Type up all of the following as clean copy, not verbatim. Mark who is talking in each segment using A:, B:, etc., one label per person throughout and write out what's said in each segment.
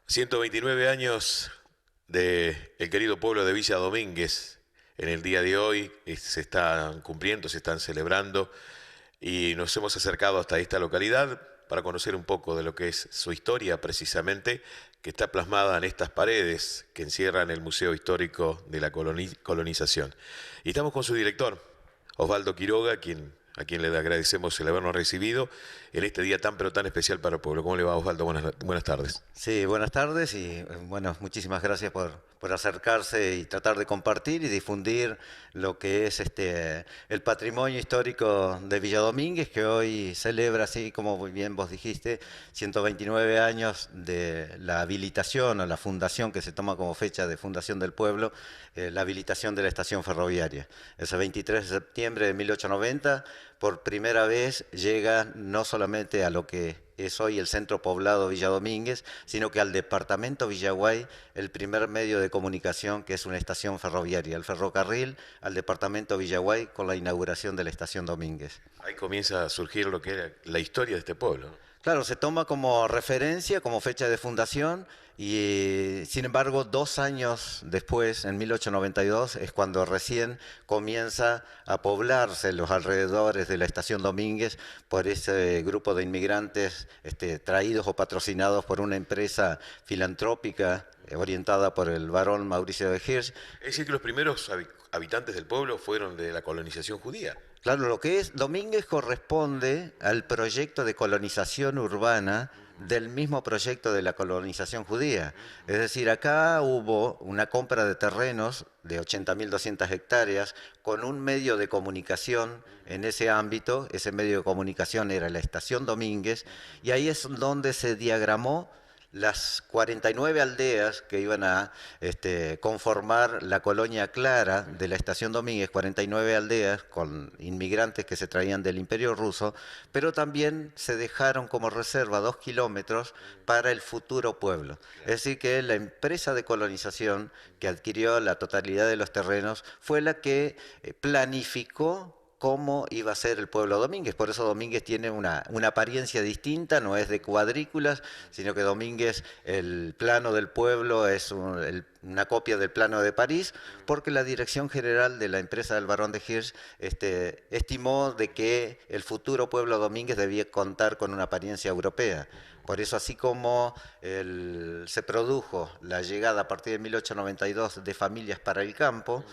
A: 129 años de el querido pueblo de Villa Domínguez. En el día de hoy se están cumpliendo, se están celebrando y nos hemos acercado hasta esta localidad para conocer un poco de lo que es su historia precisamente, que está plasmada en estas paredes que encierran el Museo Histórico de la Colonización. Y estamos con su director, Osvaldo Quiroga, a quien le agradecemos el habernos recibido en este día tan pero tan especial para el pueblo. ¿Cómo le va, Osvaldo? Buenas tardes.
B: Sí, buenas tardes y bueno, muchísimas gracias por acercarse y tratar de compartir y difundir lo que es el patrimonio histórico de Villa Domínguez, que hoy celebra, así como muy bien vos dijiste, 129 años de la habilitación o la fundación que se toma como fecha de fundación del pueblo, la habilitación de la estación ferroviaria. Ese 23 de septiembre de 1890, por primera vez llega no solamente a lo que es hoy el centro poblado Villa Domínguez, sino que al departamento Villaguay, el primer medio de comunicación que es una estación ferroviaria, el ferrocarril al departamento Villaguay con la inauguración de la estación Domínguez.
A: Ahí comienza a surgir lo que era la historia de este pueblo, ¿no?
B: Claro, se toma como referencia, como fecha de fundación, y sin embargo, 2 años después, en 1892, es cuando recién comienza a poblarse los alrededores de la estación Domínguez por ese grupo de inmigrantes traídos o patrocinados por una empresa filantrópica orientada por el barón Mauricio de Hirsch.
A: Es decir, que los primeros habitantes del pueblo fueron de la colonización judía.
B: Claro, lo que es Domínguez corresponde al proyecto de colonización urbana del mismo proyecto de la colonización judía. Es decir, acá hubo una compra de terrenos de 80.200 hectáreas con un medio de comunicación en ese ámbito. Ese medio de comunicación era la estación Domínguez y ahí es donde se diagramó las 49 aldeas que iban a conformar la colonia Clara de la estación Domínguez, 49 aldeas con inmigrantes que se traían del Imperio Ruso, pero también se dejaron como reserva 2 kilómetros para el futuro pueblo. Es decir, que la empresa de colonización que adquirió la totalidad de los terrenos fue la que planificó cómo iba a ser el pueblo Domínguez. Por eso Domínguez tiene una apariencia distinta, no es de cuadrículas, sino que Domínguez, el plano del pueblo es una copia del plano de París, porque la dirección general de la empresa del barón de Hirsch estimó de que el futuro pueblo Domínguez debía contar con una apariencia europea. Por eso, así como se produjo la llegada a partir de 1892 de familias para el campo,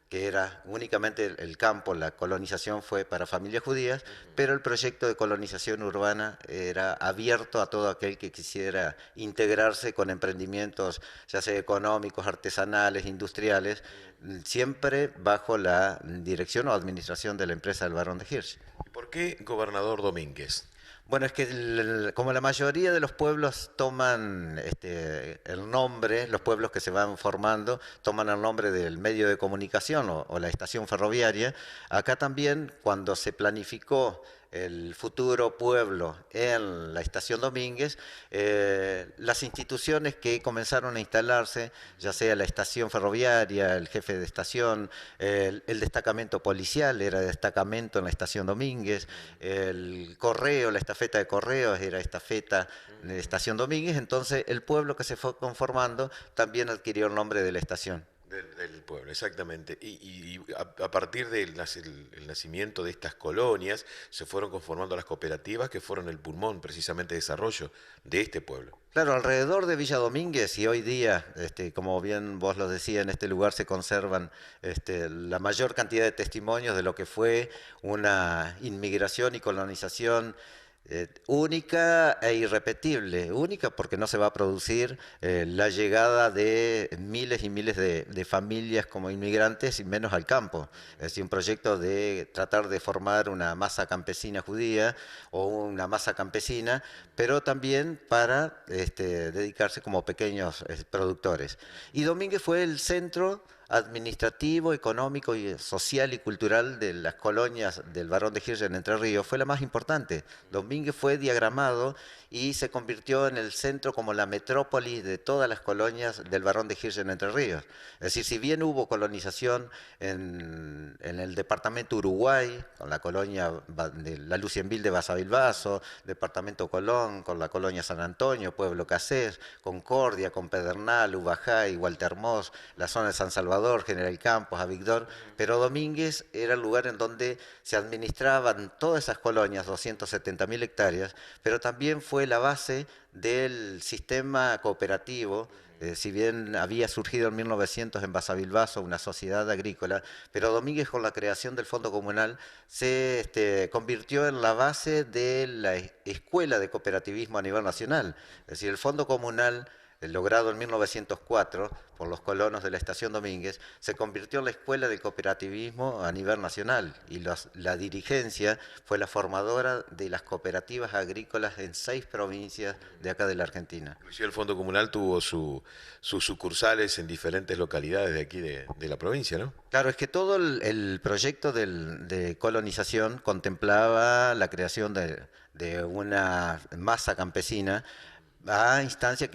B: que era únicamente el campo, la colonización fue para familias judías, pero el proyecto de colonización urbana era abierto a todo aquel que quisiera integrarse con emprendimientos, ya sea económicos, artesanales, industriales, siempre bajo la dirección o administración de la empresa del barón de Hirsch.
A: ¿Y por qué gobernador Domínguez?
B: Bueno, es que como la mayoría de los pueblos toman el nombre, los pueblos que se van formando toman el nombre del medio de comunicación o la estación ferroviaria, acá también cuando se planificó el futuro pueblo en la estación Domínguez, las instituciones que comenzaron a instalarse, ya sea la estación ferroviaria, el jefe de estación, el destacamento policial era destacamento en la estación Domínguez, el correo, la estafeta de correos era estafeta de estación Domínguez, entonces el pueblo que se fue conformando también adquirió el nombre de la estación.
A: Del pueblo, exactamente. A partir del el nacimiento de estas colonias se fueron conformando las cooperativas que fueron el pulmón precisamente de desarrollo de este pueblo.
B: Claro, alrededor de Villa Domínguez y hoy día, como bien vos lo decías, en este lugar se conservan la mayor cantidad de testimonios de lo que fue una inmigración y colonización única e irrepetible. Única porque no se va a producir la llegada de miles y miles de familias como inmigrantes y menos al campo. Es decir, un proyecto de tratar de formar una masa campesina judía o una masa campesina, pero también para dedicarse como pequeños productores. Y Domínguez fue el centro administrativo, económico, y social y cultural de las colonias del Barón de Hirsch en Entre Ríos fue la más importante. Domínguez fue diagramado y se convirtió en el centro como la metrópoli de todas las colonias del Barón de Hirsch en Entre Ríos. Es decir, si bien hubo colonización en el departamento Uruguay, con la colonia de la Lucienville de Basavilbaso, departamento Colón, con la colonia San Antonio, Pueblo Casés, Concordia, con Pedernal, Ubajay, Walter Moss, la zona de San Salvador, General Campos, Avigdor, pero Domínguez era el lugar en donde se administraban todas esas colonias, 270.000 hectáreas, pero también fue la base del sistema cooperativo. Si bien había surgido en 1900 en Basavilbaso una sociedad agrícola, pero Domínguez, con la creación del Fondo Comunal, se convirtió en la base de la escuela de cooperativismo a nivel nacional. Es decir, el Fondo Comunal, logrado en 1904 por los colonos de la Estación Domínguez, se convirtió en la escuela del cooperativismo a nivel nacional, y la dirigencia fue la formadora de las cooperativas agrícolas en 6 provincias de acá de la Argentina.
A: Inclusive el Fondo Comunal tuvo sus sucursales en diferentes localidades de aquí de la provincia, ¿no?
B: Claro, es que todo el proyecto de colonización contemplaba la creación de una masa campesina a instancia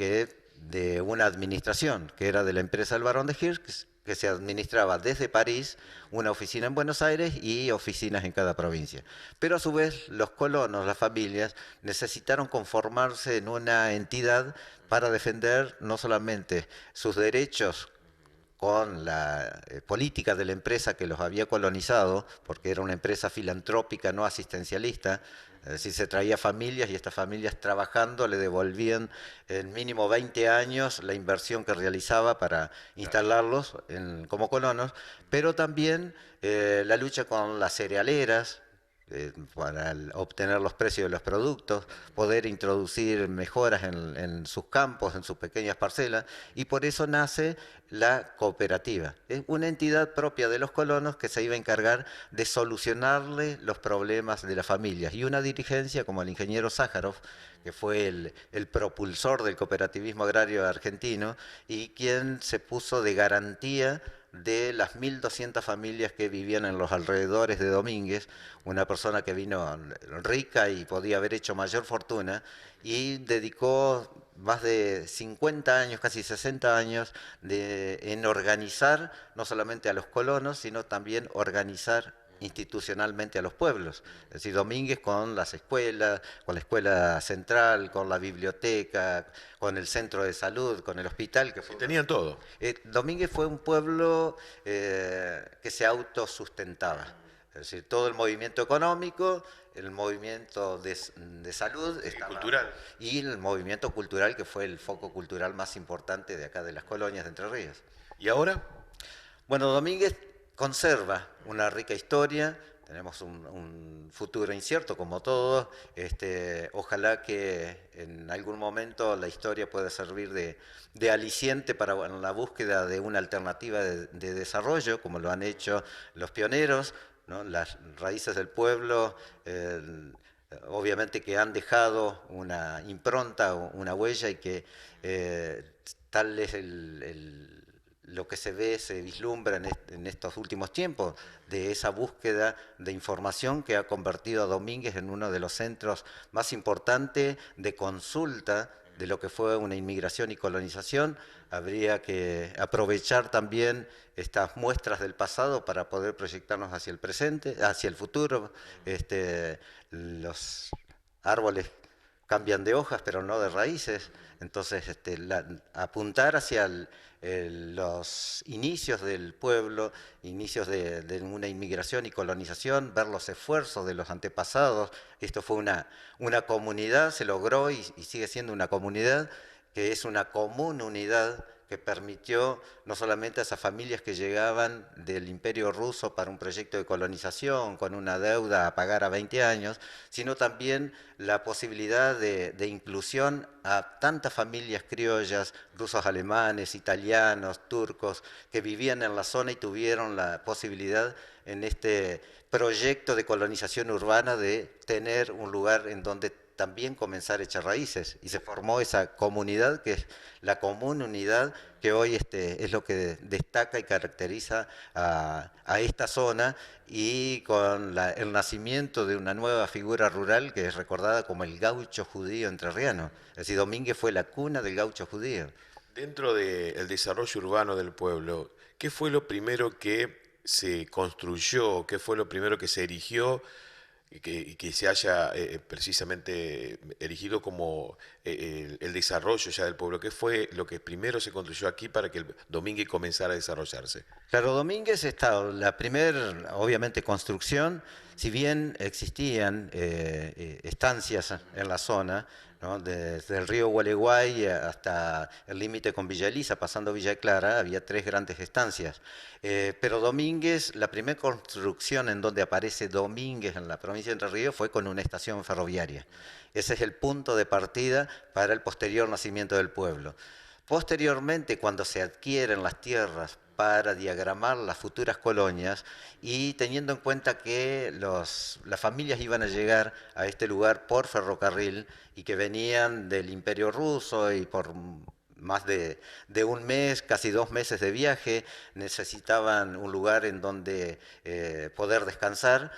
B: de una administración, que era de la empresa del Barón de Hirsch, que se administraba desde París, una oficina en Buenos Aires y oficinas en cada provincia. Pero a su vez los colonos, las familias, necesitaron conformarse en una entidad para defender no solamente sus derechos con la política de la empresa que los había colonizado, porque era una empresa filantrópica, no asistencialista. Es decir, se traía familias y estas familias, trabajando, le devolvían en mínimo 20 años la inversión que realizaba para instalarlos como colonos, pero también la lucha con las cerealeras, para obtener los precios de los productos, poder introducir mejoras en sus campos, en sus pequeñas parcelas, y por eso nace la cooperativa. Es una entidad propia de los colonos que se iba a encargar de solucionarle los problemas de las familias, y una dirigencia como el ingeniero Sájarov, que fue el propulsor del cooperativismo agrario argentino y quien se puso de garantía de las 1.200 familias que vivían en los alrededores de Domínguez, una persona que vino rica y podía haber hecho mayor fortuna, y dedicó más de 50 años, casi 60 años, en organizar no solamente a los colonos, sino también organizar institucionalmente a los pueblos. Es decir, Domínguez con las escuelas, con la escuela central, con la biblioteca, con el centro de salud, con el hospital.
A: Tenían todo.
B: Domínguez fue un pueblo que se autosustentaba. Es decir, todo el movimiento económico, el movimiento de salud
A: cultural,
B: y el movimiento cultural, que fue el foco cultural más importante de acá de las colonias de Entre Ríos.
A: ¿Y ahora?
B: Bueno, Domínguez conserva una rica historia. Tenemos un futuro incierto, como todos. Ojalá que en algún momento la historia pueda servir de aliciente para la búsqueda de una alternativa de desarrollo, como lo han hecho los pioneros, ¿no? Las raíces del pueblo, obviamente, que han dejado una impronta, una huella, y que tal es lo que se ve, se vislumbra en estos últimos tiempos, de esa búsqueda de información que ha convertido a Domínguez en uno de los centros más importantes de consulta de lo que fue una inmigración y colonización. Habría que aprovechar también estas muestras del pasado para poder proyectarnos hacia el presente, hacia el futuro. Los árboles cambian de hojas, pero no de raíces. Entonces, apuntar hacia los inicios del pueblo, inicios de una inmigración y colonización, ver los esfuerzos de los antepasados. Esto fue una comunidad, se logró y sigue siendo una comunidad, que es una común unidad, que permitió no solamente a esas familias que llegaban del Imperio Ruso para un proyecto de colonización con una deuda a pagar a 20 años, sino también la posibilidad de inclusión a tantas familias criollas, rusos, alemanes, italianos, turcos, que vivían en la zona y tuvieron la posibilidad en este proyecto de colonización urbana de tener un lugar en donde también comenzar a echar raíces y se formó esa comunidad que es la común unidad que hoy es lo que destaca y caracteriza a esta zona y con el nacimiento de una nueva figura rural que es recordada como el gaucho judío entrerriano. Es decir, Domínguez fue la cuna del gaucho judío.
A: Dentro del desarrollo urbano del pueblo, ¿qué fue lo primero que se construyó? ¿Qué fue lo primero que se erigió y que se haya precisamente erigido como el desarrollo ya del pueblo? ¿Qué fue lo que primero se construyó aquí para que el Domínguez comenzara a desarrollarse?
B: Claro, Domínguez está la primera, obviamente, construcción, si bien existían estancias en la zona, ¿no? Desde el río Gualeguay hasta el límite con Villa Elisa, pasando Villa Clara, había 3 grandes estancias. Pero Domínguez, la primera construcción en donde aparece Domínguez en la provincia de Entre Ríos fue con una estación ferroviaria. Ese es el punto de partida para el posterior nacimiento del pueblo. Posteriormente, cuando se adquieren las tierras para diagramar las futuras colonias y teniendo en cuenta que las familias iban a llegar a este lugar por ferrocarril y que venían del Imperio Ruso y por más de un mes, casi 2 meses de viaje, necesitaban un lugar en donde poder descansar.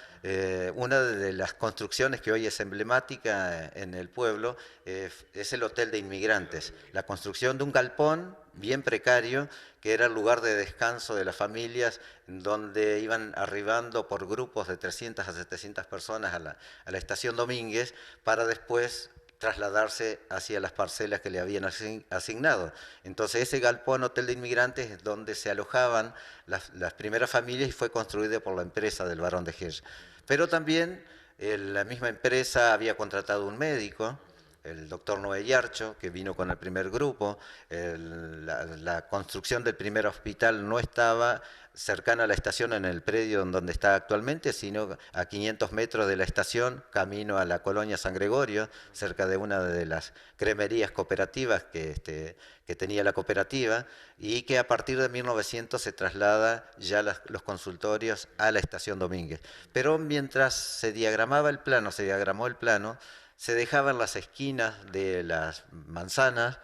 B: Una de las construcciones que hoy es emblemática en el pueblo es el Hotel de Inmigrantes, la construcción de un galpón bien precario, que era el lugar de descanso de las familias, donde iban arribando por grupos de 300 a 700 personas a la estación Domínguez, para después trasladarse hacia las parcelas que le habían asignado. Entonces ese galpón Hotel de Inmigrantes es donde se alojaban las primeras familias y fue construido por la empresa del Barón de Hirsch. Pero también la misma empresa había contratado un médico, el doctor Noé Yarcho, que vino con el primer grupo. La construcción del primer hospital no estaba cercana a la estación en el predio en donde está actualmente, sino a 500 metros de la estación, camino a la colonia San Gregorio, cerca de una de las cremerías cooperativas que tenía la cooperativa, y que a partir de 1900 se traslada ya los consultorios a la estación Domínguez. Pero mientras se diagramaba el plano, se diagramó el plano, se dejaban las esquinas de las manzanas,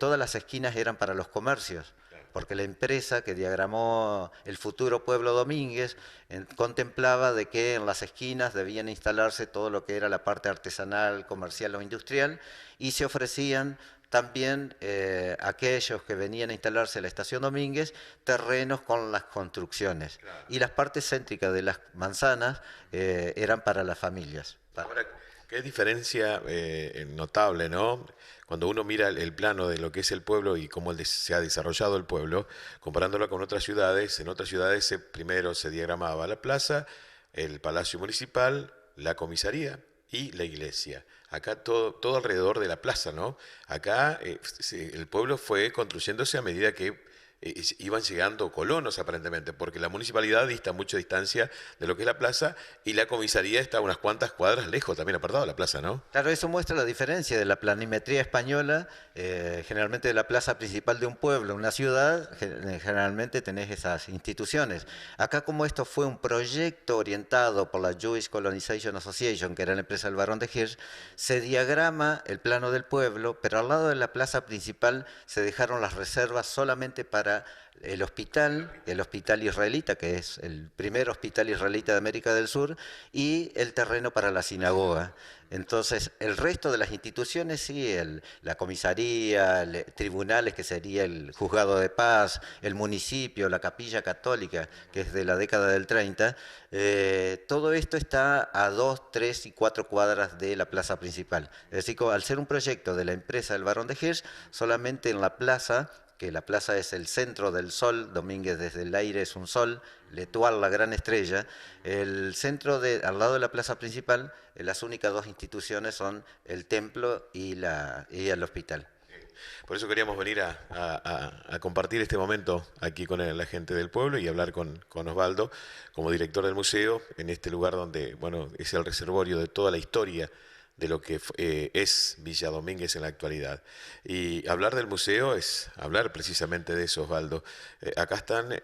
B: todas las esquinas eran para los comercios, porque la empresa que diagramó el futuro pueblo Domínguez contemplaba de que en las esquinas debían instalarse todo lo que era la parte artesanal, comercial o industrial, y se ofrecían también aquellos que venían a instalarse en la estación Domínguez, terrenos con las construcciones. Claro. Y las partes céntricas de las manzanas eran para las familias.
A: Ahora, qué diferencia notable, ¿no? Cuando uno mira el plano de lo que es el pueblo y cómo se ha desarrollado el pueblo, comparándolo con otras ciudades, en otras ciudades primero se diagramaba la plaza, el palacio municipal, la comisaría y la iglesia. Acá todo alrededor de la plaza, ¿no? Acá el pueblo fue construyéndose a medida que iban llegando colonos aparentemente, porque la municipalidad dista mucha distancia de lo que es la plaza y la comisaría está a unas cuantas cuadras lejos, también apartado de la plaza, ¿no?
B: Claro, eso muestra la diferencia de la planimetría española, generalmente de la plaza principal de un pueblo, una ciudad, generalmente tenés esas instituciones. Acá, como esto fue un proyecto orientado por la Jewish Colonization Association, que era la empresa del Barón de Hirsch, se diagrama el plano del pueblo, pero al lado de la plaza principal se dejaron las reservas solamente para el hospital israelita, que es el primer hospital israelita de América del Sur, y el terreno para la sinagoga. Entonces, el resto de las instituciones, sí, la comisaría, tribunales, que sería el juzgado de paz, el municipio, la capilla católica, que es de la década del 30, todo esto está a 2, 3 y 4 cuadras de la plaza principal. Es decir, al ser un proyecto de la empresa del Barón de Hirsch, solamente en la plaza, que la plaza es el centro del sol, Domínguez desde el aire es un sol, L'Étoile, la gran estrella, el centro al lado de la plaza principal, las únicas 2 instituciones son el templo y el hospital.
A: Por eso queríamos venir a compartir este momento aquí con la gente del pueblo y hablar con Osvaldo como director del museo en este lugar donde, bueno, es el reservorio de toda la historia de lo que es Villa Domínguez en la actualidad. Y hablar del museo es hablar precisamente de eso, Osvaldo. Acá están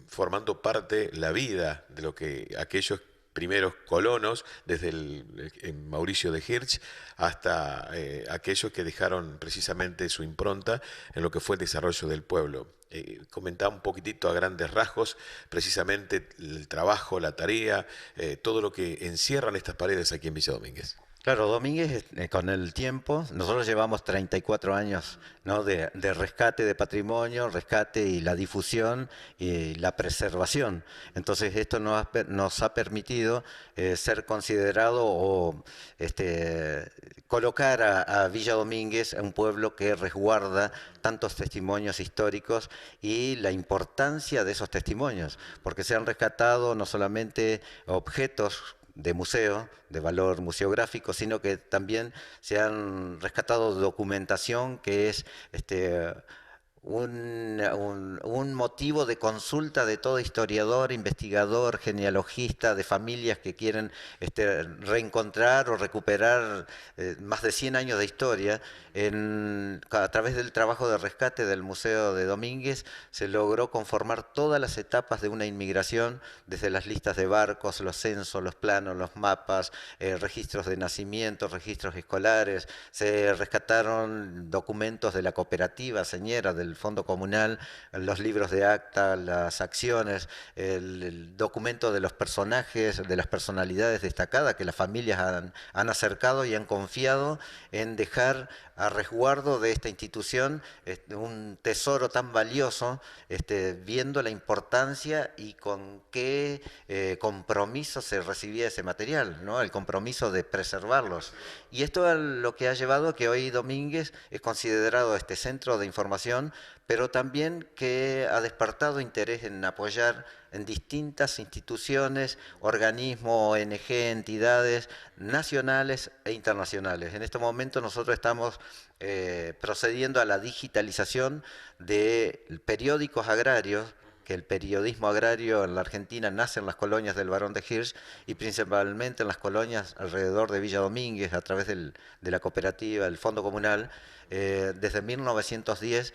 A: formando parte la vida de lo que aquellos primeros colonos, desde Mauricio de Hirsch hasta aquellos que dejaron precisamente su impronta en lo que fue el desarrollo del pueblo. Comentaba un poquitito a grandes rasgos precisamente el trabajo, la tarea, todo lo que encierran estas paredes aquí en Villa Domínguez.
B: Claro, Domínguez, con el tiempo, nosotros llevamos 34 años, ¿no? de rescate de patrimonio, rescate y la difusión y la preservación. Entonces esto nos ha permitido ser considerado o colocar a Villa Domínguez, un pueblo que resguarda tantos testimonios históricos y la importancia de esos testimonios, porque se han rescatado no solamente objetos de museo, de valor museográfico, sino que también se han rescatado documentación que es un motivo de consulta de todo historiador, investigador, genealogista, de familias que quieren reencontrar o recuperar más de 100 años de historia. A través del trabajo de rescate del Museo de Domínguez se logró conformar todas las etapas de una inmigración, desde las listas de barcos, los censos, los planos, los mapas, registros de nacimientos, registros escolares. Se rescataron documentos de la cooperativa señera, del Fondo Comunal, los libros de acta, las acciones, el documento de los personajes, de las personalidades destacadas que las familias han acercado y han confiado en dejar a resguardo de esta institución un tesoro tan valioso, viendo la importancia y con qué compromiso se recibía ese material, ¿no? El compromiso de preservarlos. Y esto es lo que ha llevado a que hoy Domínguez es considerado este centro de información, pero también que ha despertado interés en apoyar en distintas instituciones, organismos, ONG, entidades nacionales e internacionales. En este momento nosotros estamos procediendo a la digitalización de periódicos agrarios, que el periodismo agrario en la Argentina nace en las colonias del Barón de Hirsch y principalmente en las colonias alrededor de Villa Domínguez a través de la cooperativa, el Fondo Comunal. Desde 1910,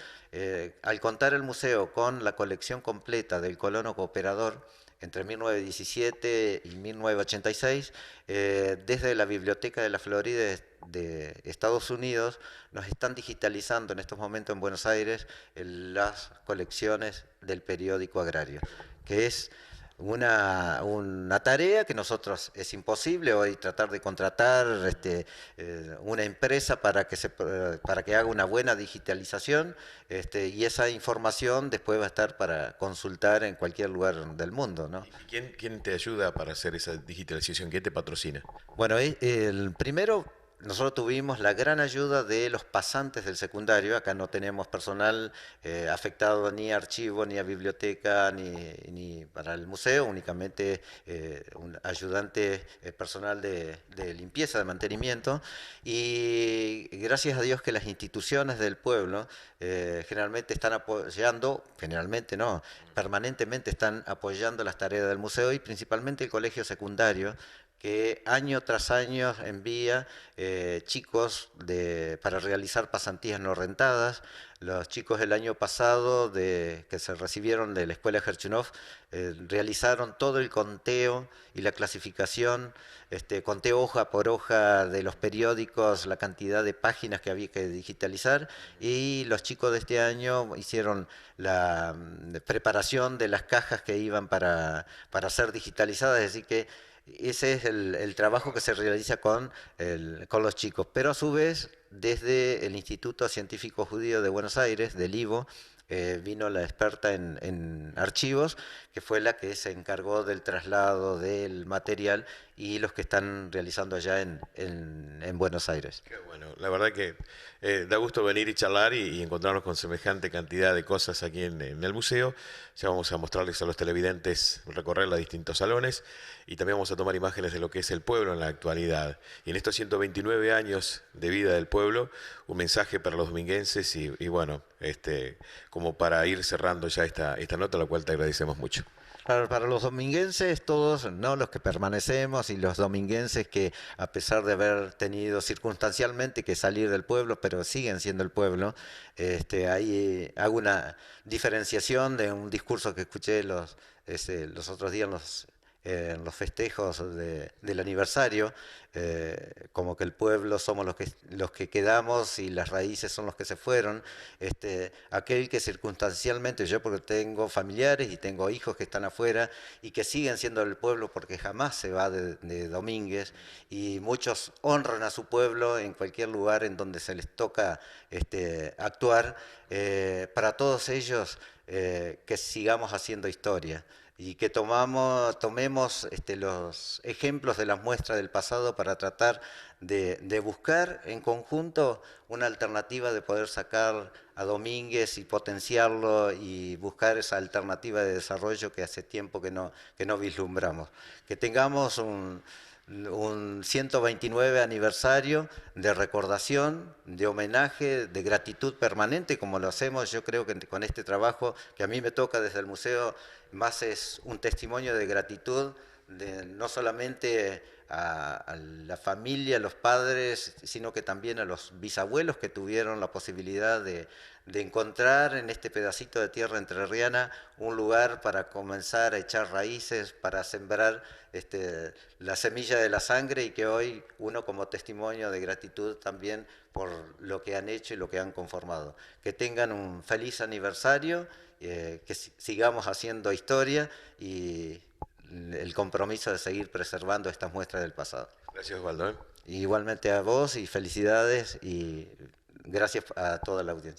B: al contar el museo con la colección completa del colono cooperador, entre 1917 y 1986, desde la Biblioteca de la Florida de Estados Unidos, nos están digitalizando en estos momentos en Buenos Aires las colecciones del periódico agrario, que es una tarea que nosotros es imposible hoy tratar de contratar una empresa para que haga una buena digitalización, y esa información después va a estar para consultar en cualquier lugar del mundo, ¿no?
A: ¿Quién te ayuda para hacer esa digitalización? ¿Quién te patrocina?
B: Bueno, el primero, nosotros tuvimos la gran ayuda de los pasantes del secundario. Acá no tenemos personal afectado ni a archivo, ni a biblioteca, ni para el museo, únicamente un ayudante personal de limpieza, de mantenimiento. Y gracias a Dios que las instituciones del pueblo generalmente están apoyando, generalmente no, permanentemente están apoyando las tareas del museo, y principalmente el colegio secundario, que año tras año envía chicos para realizar pasantías no rentadas. Los chicos el año pasado que se recibieron de la escuela Herchunov realizaron todo el conteo y la clasificación, conteo hoja por hoja de los periódicos, la cantidad de páginas que había que digitalizar, y los chicos de este año hicieron la preparación de las cajas que iban para ser digitalizadas, es decir que ese es el trabajo que se realiza con los chicos. Pero a su vez, desde el Instituto Científico Judío de Buenos Aires, del IVO, vino la experta en archivos, que fue la que se encargó del traslado del material y los que están realizando allá en Buenos Aires.
A: Qué bueno, la verdad que da gusto venir y charlar y encontrarnos con semejante cantidad de cosas aquí en el museo. Ya vamos a mostrarles a los televidentes, recorrer los distintos salones, y también vamos a tomar imágenes de lo que es el pueblo en la actualidad. Y en estos 129 años de vida del pueblo, un mensaje para los dominguenses y bueno, como para ir cerrando ya esta nota, la cual te agradecemos mucho.
B: Para los dominguenses, todos, ¿no?, los que permanecemos, y los dominguenses que, a pesar de haber tenido circunstancialmente que salir del pueblo, pero siguen siendo el pueblo, ahí hago una diferenciación de un discurso que escuché los otros días en los festejos del aniversario, como que el pueblo somos los que quedamos y las raíces son los que se fueron. Aquel que circunstancialmente, yo porque tengo familiares y tengo hijos que están afuera y que siguen siendo del pueblo porque jamás se va de Domínguez, y muchos honran a su pueblo en cualquier lugar en donde se les toca actuar. Para todos ellos, que sigamos haciendo historia y que tomemos los ejemplos de las muestras del pasado para tratar de buscar en conjunto una alternativa de poder sacar a Domínguez y potenciarlo y buscar esa alternativa de desarrollo que hace tiempo que no vislumbramos. Que tengamos un 129 aniversario de recordación, de homenaje, de gratitud permanente, como lo hacemos. Yo creo que con este trabajo que a mí me toca desde el museo, más es un testimonio de gratitud, no solamente a la familia, a los padres, sino que también a los bisabuelos que tuvieron la posibilidad de encontrar en este pedacito de tierra entrerriana un lugar para comenzar a echar raíces, para sembrar la semilla de la sangre, y que hoy uno como testimonio de gratitud también por lo que han hecho y lo que han conformado. Que tengan un feliz aniversario, que sigamos haciendo historia y el compromiso de seguir preservando estas muestras del pasado.
A: Gracias, Osvaldo.
B: Igualmente a vos y felicidades y gracias a toda la audiencia.